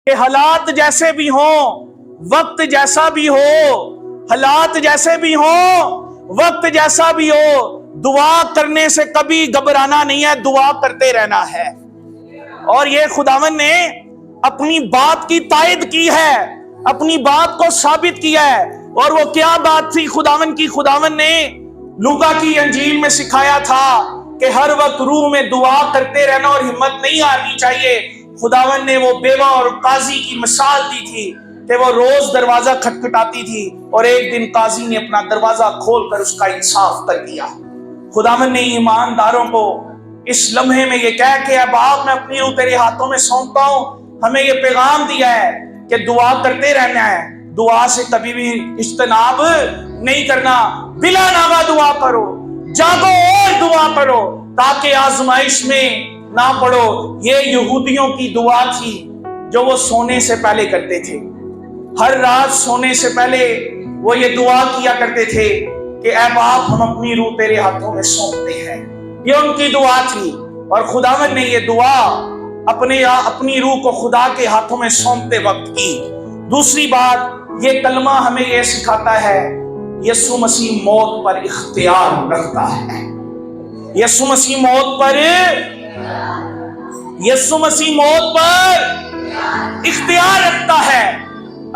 کہ حالات جیسے بھی ہوں، وقت جیسا بھی ہو، حالات جیسے بھی ہوں، وقت جیسا بھی ہو، دعا کرنے سے کبھی گھبرانا نہیں ہے، دعا کرتے رہنا ہے۔ اور یہ خداوند نے اپنی بات کی تائید کی ہے، اپنی بات کو ثابت کیا ہے۔ اور وہ کیا بات تھی خداوند کی؟ خداوند نے لوکا کی انجیل میں سکھایا تھا کہ ہر وقت روح میں دعا کرتے رہنا اور ہمت نہیں ہارنی چاہیے۔ خداوند نے وہ بیوہ اور قاضی کی مثال دی تھی کہ وہ روز دروازہ کھٹکھٹاتی تھی اور ایک دن قاضی نے اپنا دروازہ کھول کر اس کا انصاف کر دیا۔ خداوند نے ایمانداروں کو اس لمحے میں یہ کہہ کہ اب آپ میں اپنی روح تیرے ہاتھوں میں سونپتا ہوں، ہمیں یہ پیغام دیا ہے کہ دعا کرتے رہنا ہے، دعا سے کبھی بھی اجتناب نہیں کرنا، بلا ناغہ دعا کرو، جاگو اور دعا کرو تاکہ آزمائش میں نہ پڑو۔ یہ یہودیوں کی دعا تھی جو وہ سونے سے پہلے کرتے تھے۔ ہر رات سونے سے پہلے وہ یہ دعا کیا کرتے تھے کہ اے باپ ہم اپنی روح تیرے ہاتھوں میں سونپتے ہیں۔ یہ ان کی دعا تھی اور خداوند نے یہ دعا اپنی روح کو خدا کے ہاتھوں میں سونپتے وقت کی۔ دوسری بات، یہ کلمہ ہمیں یہ سکھاتا ہے یسوع مسیح موت پر اختیار رکھتا ہے۔ یسوع مسیح موت پر اختیار رکھتا ہے۔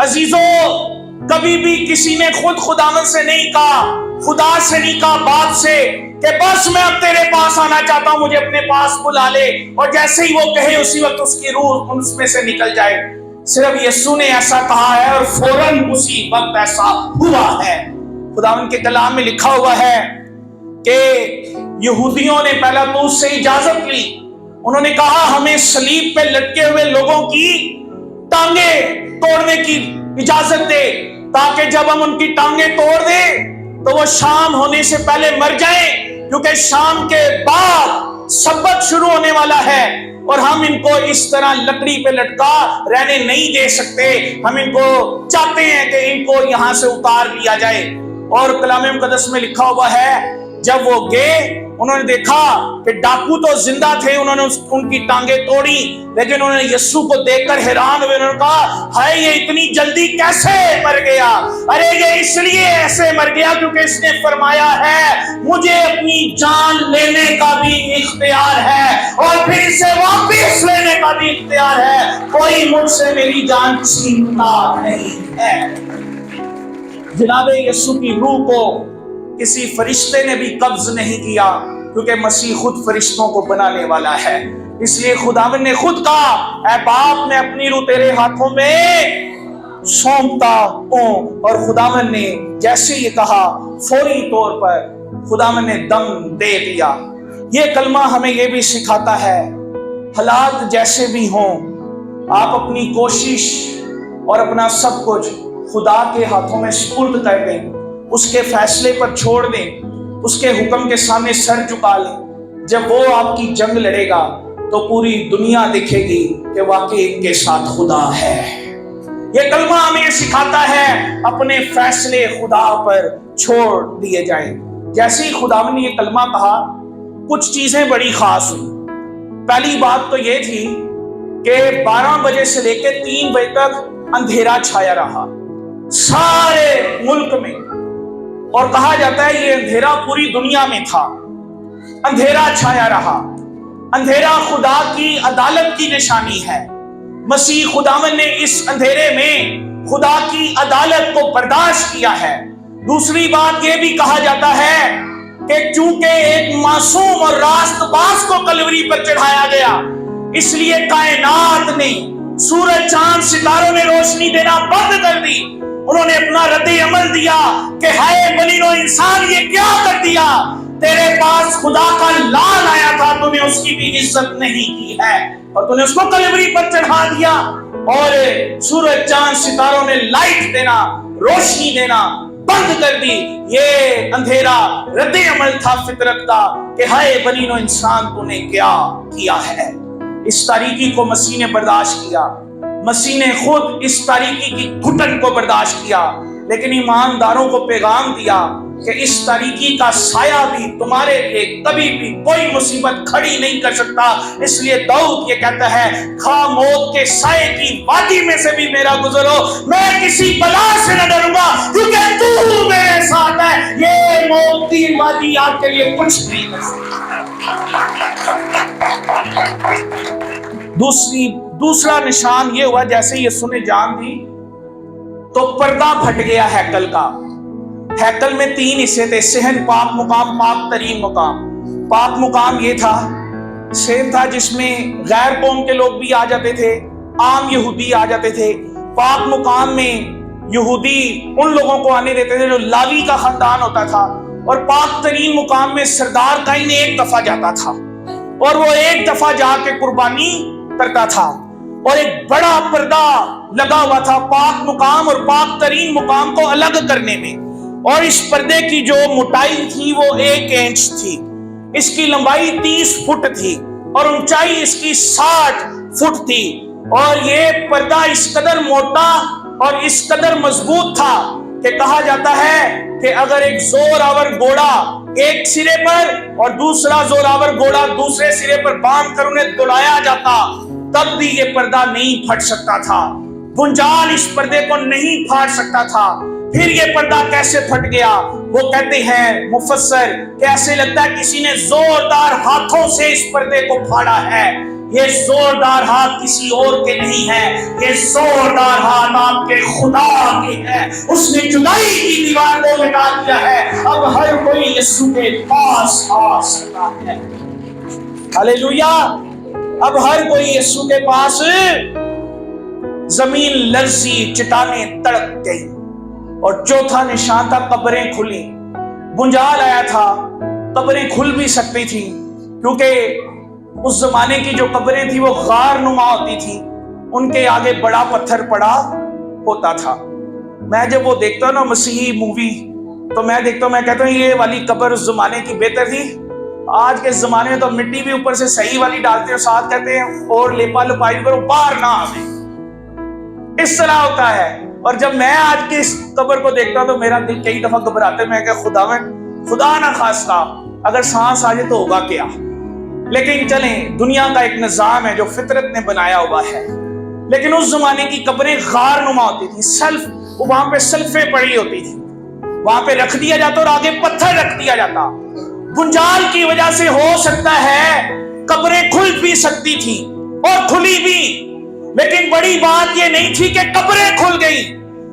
عزیزوں، کبھی بھی کسی نے خداوند سے نہیں کہا، خدا سے نہیں کہا، باپ سے کہ بس میں اب تیرے پاس آنا چاہتا ہوں، مجھے اپنے پاس بلا لے، اور جیسے ہی وہ کہے اسی وقت اس کی روح اس میں سے نکل جائے۔ صرف یسوع نے ایسا کہا ہے اور فوراً اسی وقت ایسا ہوا ہے۔ خداوند کے کلام میں لکھا ہوا ہے کہ یہودیوں نے پہلا تو اس سے اجازت لی، انہوں نے کہا ہمیں صلیب پہ لٹکے ہوئے لوگوں کی ٹانگیں توڑنے کی اجازت دے تاکہ جب ہم ان کی ٹانگیں توڑ دیں تو وہ شام ہونے سے پہلے مر جائیں، کیونکہ شام کے بعد سبت شروع ہونے والا ہے اور ہم ان کو اس طرح لکڑی پہ لٹکا رہنے نہیں دے سکتے، ہم ان کو چاہتے ہیں کہ ان کو یہاں سے اتار لیا جائے۔ اور کلام مقدس میں لکھا ہوا ہے جب وہ گئے انہوں نے دیکھا کہ ڈاکو تو زندہ تھے، انہوں نے ان کی ٹانگیں توڑی، لیکن انہوں نے یسوع کو دیکھ کر حیران ہوئے، انہوں نے کہا ہائے یہ اتنی جلدی کیسے مر گیا؟ ارے یہ اس لیے ایسے مر گیا کیونکہ اس نے فرمایا ہے مجھے اپنی جان لینے کا بھی اختیار ہے اور پھر اسے واپس لینے کا بھی اختیار ہے، کوئی مجھ سے میری جان چھینتا نہیں ہے۔ جناب یسوع کی روح کو کسی فرشتے نے بھی قبض نہیں کیا کیونکہ مسیح خود فرشتوں کو بنانے والا ہے۔ اس لیے خداوند نے خود کہا اے باپ میں اپنی روح تیرے ہاتھوں میں سونپتا ہوں، اور خداوند نے جیسے یہ کہا فوری طور پر خداوند نے دم دے دیا۔ یہ کلمہ ہمیں یہ بھی سکھاتا ہے حالات جیسے بھی ہوں آپ اپنی کوشش اور اپنا سب کچھ خدا کے ہاتھوں میں سپرد کر دیں، اس کے فیصلے پر چھوڑ دیں، اس کے حکم کے سامنے سر جھکا لیں۔ جب وہ آپ کی جنگ لڑے گا تو پوری دنیا دیکھے گی کہ واقعی ان کے ساتھ خدا ہے۔ یہ کلمہ ہمیں سکھاتا ہے اپنے فیصلے خدا پر چھوڑ دیے جائیں۔ جیسے ہی خداوند نے یہ کلمہ کہا کچھ چیزیں بڑی خاص ہوئی۔ پہلی بات تو یہ تھی کہ 12 بجے سے لے کے 3 بجے تک اندھیرا چھایا رہا سارے ملک میں، اور کہا جاتا ہے یہ اندھیرا پوری دنیا میں تھا، اندھیرا چھایا رہا۔ اندھیرا خدا کی عدالت کی نشانی ہے۔ مسیح خداوند نے اس اندھیرے میں خدا کی عدالت کو برداشت کیا ہے۔ دوسری بات یہ بھی کہا جاتا ہے کہ چونکہ ایک معصوم اور راست باز کو کلوری پر چڑھایا گیا، اس لیے کائنات نے، سورج چاند ستاروں نے روشنی دینا بند کر دی۔ انہوں نے اپنا رد عمل دیا کہ ہائے بنی نوع انسان یہ کیا کر دیا، تیرے پاس خدا کا لال آیا تھا تو نے اس کی بھی عزت نہیں کی ہے اور تو نے اس کو کلوری پر چڑھا دیا، اور سورج چاند ستاروں نے لائٹ دینا، روشنی دینا بند کر دی۔ یہ اندھیرا رد عمل تھا فطرت کا کہ ہائے بنی نوع انسان تو نے کیا کیا ہے۔ اس تاریکی کو مسیح نے برداشت کیا، مسیح نے خود اس تاریکی کی گھٹن کو برداشت کیا، لیکن ایمانداروں کو پیغام دیا کہ اس طریقے کا سایہ بھی تمہارے لیے کبھی بھی کوئی مصیبت کھڑی نہیں کر سکتا. اس لیے داؤد یہ کہتا ہے خواہ موت کے سائے کی وادی میں سے بھی میرا گزرو میں کسی بلا سے نہ ڈروں گا کیونکہ تو میرے ساتھ ہے. یہ موت کی وادی آپ کے لیے کچھ نہیں کر سکتی. دوسرا نشان یہ ہوا جیسے یسوع نے جان دی تو پردہ پھٹ گیا ہیکل کا. ہیکل میں 3 حصے تھے، صحن، پاک مقام، پاک ترین مقام. پاک مقام یہ تھا، صحن تھا جس میں غیر قوم کے لوگ بھی آ جاتے تھے، عام یہودی آ جاتے تھے. پاک مقام میں یہودی ان لوگوں کو آنے دیتے تھے جو لاوی کا خاندان ہوتا تھا. اور پاک ترین مقام میں سردار کائن 1 دفعہ جاتا تھا اور وہ 1 دفعہ جا کے قربانی کرتا تھا. اور ایک بڑا پردہ لگا ہوا تھا پاک مقام اور پاک ترین مقام کو الگ کرنے میں. اور اس پردے کی جو موٹائی تھی وہ 1 انچ تھی، اس کی لمبائی 30 فٹ تھی اور اونچائی اس کی 60 فٹ تھی. اور یہ پردہ اس قدر موٹا اور اس قدر مضبوط تھا کہ کہا جاتا ہے کہ اگر ایک زور آور گھوڑا ایک سرے پر اور دوسرا زور آور گھوڑا دوسرے سرے پر باندھ کر انہیں دوڑایا جاتا تب بھی یہ پردہ نہیں پھٹ سکتا تھا. بنجال اس پردے کو نہیں پھاڑ سکتا تھا. پھر یہ پردہ کیسے پھٹ گیا؟ وہ کہتے ہیں مفسر کہ ایسے لگتا ہے کسی نے زوردار ہاتھوں سے اس پردے کو پھاڑا ہے. یہ زوردار ہاتھ کسی اور کے نہیں ہے، یہ زوردار ہاتھ آپ کے خدا کے ہے. اس نے جدائی کی دیوار کو مٹا دیا ہے. اب ہر کوئی یسوع کے پاس آ سکتا ہے. ہاللیلویا. اب ہر کوئی یسوع کے پاس. زمین لرزی، چٹانیں تڑپ گئی. اور چوتھا نشان تھا قبریں کھلی. بنجال آیا تھا، قبریں کھل بھی سکتی تھی کیونکہ اس زمانے کی جو قبریں تھی وہ غار نما ہوتی تھی، ان کے آگے بڑا پتھر پڑا ہوتا تھا. میں جب وہ دیکھتا ہوں نا مسیحی مووی تو میں دیکھتا ہوں، میں کہتا ہوں یہ والی قبر اس زمانے کی بہتر تھی. آج کے زمانے میں تو مٹی بھی اوپر سے صحیح والی ڈالتے ہیں، ساتھ کہتے ہیں اور لیپا لپائی کرو باہر نہ آئے. اس طرح ہوتا ہے. اور جب میں آج کی اس قبر کو دیکھتا ہوں تو میرا دل کئی دفعہ گھبراتا ہے. میں کہ خدا نہ خواستہ اگر سانس آ جائے تو ہوگا کیا. لیکن چلیں، دنیا کا ایک نظام ہے جو فطرت نے بنایا ہوا ہے. لیکن اس زمانے کی قبریں غار نما ہوتی تھی. وہاں پہ سلفیں پڑی ہوتی تھی، وہاں پہ رکھ دیا جاتا اور آگے پتھر رکھ دیا جاتا. بنجال کی وجہ سے ہو سکتا ہے قبریں کھل بھی سکتی تھی اور کھلی بھی، لیکن بڑی بات یہ نہیں تھی کہ قبریں کھل گئی،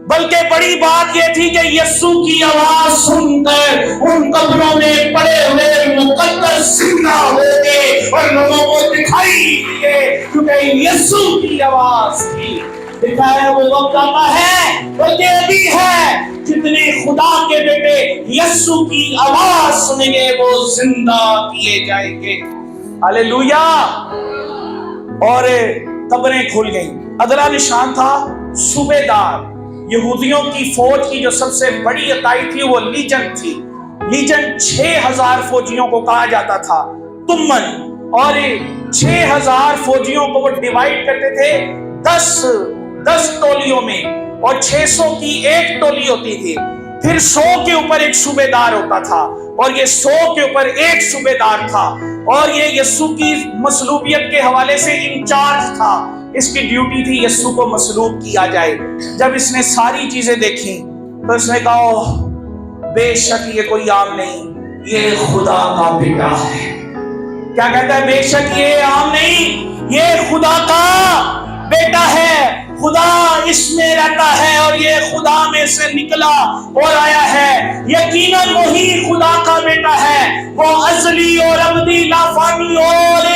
بلکہ بڑی بات یہ تھی کہ یسوع کی آواز سن کر ان قبروں میں پڑے ہوئے مقدس زندہ ہو گئے اور لوگوں کو دکھائی دیے کیونکہ یسوع کی آواز تھی. دکھایا وہ وقت آتا ہے بلکہ ابھی ہے جتنے خدا کے بیٹے یسوع کی آواز سنیں گے وہ زندہ کیے جائیں گے. ہاللیلویا. اور قبریں کھل گئیں. اگلا نشان تھا صوبیدار. یہودیوں کی فوج کی جو سب سے بڑی اکائی تھی وہ لیجن تھی. لیجن 6000 فوجیوں کو کہا جاتا تھا تمن. اور 6000 فوجیوں کو وہ ڈیوائیڈ کرتے تھے 10 ٹولیوں میں اور 600 کی ایک ٹولی ہوتی تھی. پھر 100 کے اوپر ایک صوبیدار ہوتا تھا اور یہ 100 کے اوپر ایک صوبیدار تھا. اور یہ یسوع کی مصلوبیت کے حوالے سے انچارج تھا. اس کی ڈیوٹی تھی یسوع کو مصلوب کیا جائے. جب اس نے ساری چیزیں دیکھی تو اس نے کہا بے شک یہ کوئی عام نہیں، یہ خدا کا بیٹا ہے. کیا کہتا ہے؟ بے شک یہ عام نہیں، یہ خدا کا بیٹا ہے. خدا اس میں رہتا ہے اور یہ خدا میں سے نکلا اور آیا ہے. یقیناً وہی خدا کا بیٹا ہے. وہ ازلی اور ابدی، لافانی اور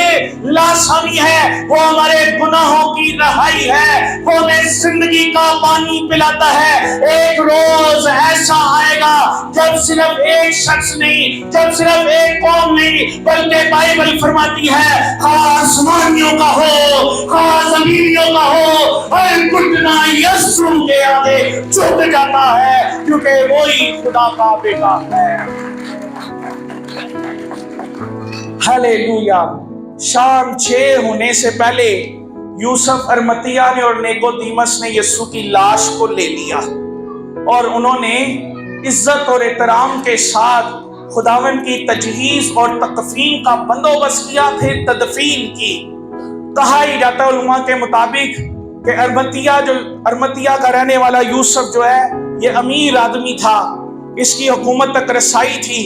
لاسانی ہے. وہ ہمارے گناہوں کی رہائی ہے. وہ ہمیں زندگی کا پانی پلاتا ہے. ایک روز ایسا آئے گا جب صرف ایک شخص نہیں، جب صرف ایک قوم نہیں، بلکہ بائبل فرماتی ہے خواہ آسمانیوں کا ہو خواہ زمینیوں کا ہو، گھٹنا یسوع کے آگے جھک جاتا ہے کیونکہ وہی خدا کا بیٹا ہے. ہاللیلویا. شام 6 ہونے سے پہلے یوسف ارمتیہ نے اور نیکودیمس نے یسوع کی لاش کو لے لیا. اور انہوں نے عزت اور احترام کے ساتھ خداوند کی تجہیز اور تکفین کا بندوبست کیا، پھر تدفین کی۔ کہا ہی جاتا ہے علماء کے مطابق کہ ارمتیا کا رہنے والا یوسف جو ہے یہ امیر آدمی تھا، اس کی حکومت تک رسائی تھی،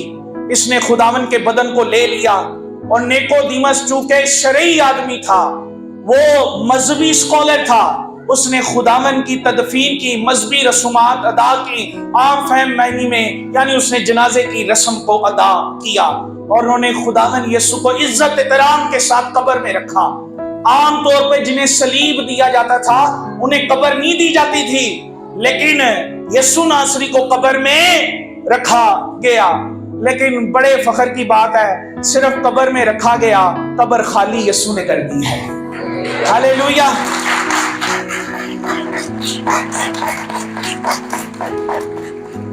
اس نے خداوند کے بدن کو لے لیا۔ اور نیکودیمس چونکہ شرعی آدمی تھا، وہ مذہبی اسکالر تھا، اس نے خداوند کی تدفین کی، مذہبی رسومات ادا کی، عام فہم معنی میں یعنی اس نے جنازے کی رسم کو ادا کیا، اور انہوں نے خداوند یسوع کو عزت احترام کے ساتھ قبر میں رکھا۔ عام طور پہ جنہیں صلیب دیا جاتا تھا انہیں قبر نہیں دی جاتی تھی، لیکن یسوع ناصری کو قبر میں رکھا گیا۔ لیکن بڑے فخر کی بات ہے، صرف قبر میں رکھا گیا، قبر خالی یسوع نے کر دی ہے۔ ہاللیلویہ۔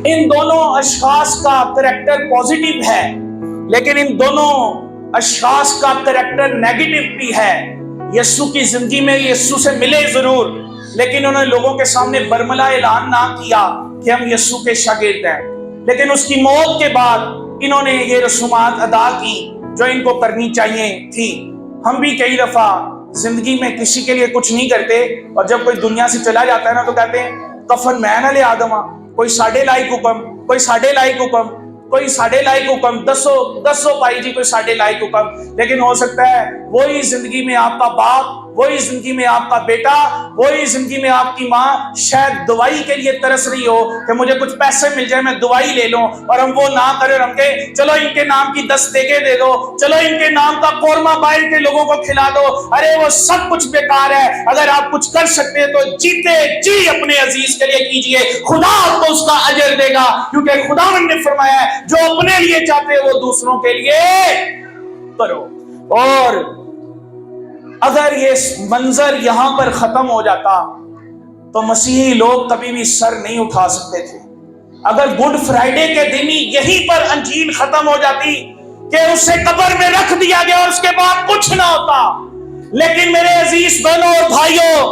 ان دونوں اشخاص کا کریکٹر پازیٹیو ہے، لیکن ان دونوں اشخاص کا کریکٹر نیگیٹو بھی ہے۔ یسوع کی زندگی میں یسوع سے ملے ضرور، لیکن انہوں نے لوگوں کے سامنے برملا اعلان نہ کیا کہ ہم یسوع کے شاگرد ہیں۔ لیکن اس کی موت کے بعد انہوں نے یہ رسومات ادا کی جو ان کو کرنی چاہیے تھی۔ ہم بھی کئی دفعہ زندگی میں کسی کے لیے کچھ نہیں کرتے، اور جب کوئی دنیا سے چلا جاتا ہے نا تو کہتے ہیں کفن میں نہ لے آدما، کوئی ساڑھے لائق حکم، کوئی ساڑھے لائق حکم، کوئی ساڑھے لائق حکم، دسو بھائی جی کوئی ساڑھے لائق حکم۔ لیکن ہو سکتا ہے وہی زندگی میں آپ کا باپ، وہی زندگی میں آپ کا بیٹا، وہی زندگی میں آپ کی ماں شاید دوائی کے لیے ترس رہی ہو کہ مجھے کچھ پیسے مل جائے میں دوائی لے لوں، اور ہم وہ نہ کریں، ہم کہیں چلو ان کے نام کی 10 دیگیں دے دو، چلو ان کے نام کا قورمہ باہر کے لوگوں کو کھلا دو۔ ارے وہ سب کچھ بیکار ہے۔ اگر آپ کچھ کر سکتے ہیں تو جیتے جی اپنے عزیز کے لیے کیجئے، خدا آپ کو اس کا اجر دے گا، کیونکہ خداوند نے فرمایا ہے جو اپنے لیے چاہتے ہیں وہ دوسروں کے لیے کرو۔ اور اگر یہ منظر یہاں پر ختم ہو جاتا تو مسیحی لوگ کبھی بھی سر نہیں اٹھا سکتے تھے۔ اگر گڈ فرائیڈے کے دن ہی یہیں پر انجیل ختم ہو جاتی کہ اسے قبر میں رکھ دیا گیا اور اس کے بعد کچھ نہ ہوتا، لیکن میرے عزیز بہنوں اور بھائیوں،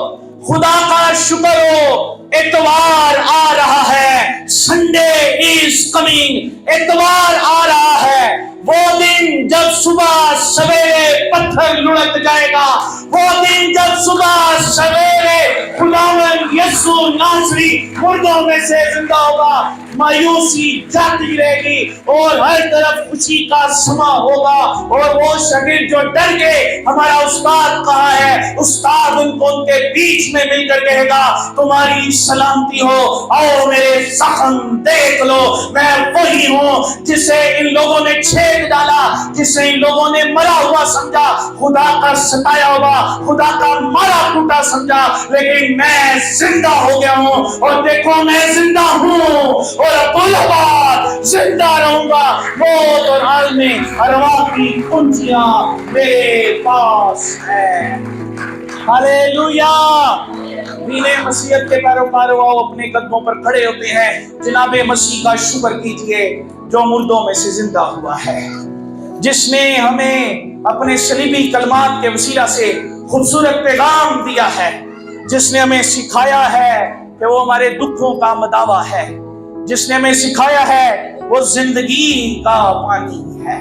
خدا کا شکر ہو، اتوار آ رہا ہے، سنڈے از کمنگ، اتوار آ رہا ہے، وہ دن جب صبح سویرے پتھر لڑک جائے گا، وہ دن جب صبح سویرے خداوند یسوع ناصری مردوں میں سے زندہ ہوگا، مایوسی جاتی رہے گی اور ہر طرف خوشی کا سما ہوگا۔ اور وہ شاگرد جو ڈر کے ہمارا استاد کہاں ہے، استاد ان کو ان کے بیچ میں مل کر کہے گا تمہاری سلامتی ہو، آؤ میرے زخم دیکھ لو، میں وہی ہوں جسے ان لوگوں نے چھید ڈالا، جسے ان لوگوں نے مرا ہوا سمجھا، خدا کا ستایا ہوا، خدا کا مارا ٹوٹا سمجھا، لیکن میں زندہ ہو گیا ہوں، اور دیکھو میں زندہ ہوں اور ابوالآباد زندہ رہوں گا۔ موت اور عالم ارواح کی کنجیاں میرے پاس ہے۔ ہاللیلویہ۔ دین مسیحیت کے پیروکاروں آؤ اپنے قدموں پر کھڑے ہوتے ہیں، جناب مسیح کا شکر کیجئے جو مردوں میں سے زندہ ہوا ہے، جس نے ہمیں اپنے صلیبی کلمات کے وسیلہ سے خوبصورت پیغام دیا ہے، جس نے ہمیں سکھایا ہے کہ وہ ہمارے دکھوں کا مداوا ہے، جس نے ہمیں سکھایا ہے وہ زندگی کا پانی ہے۔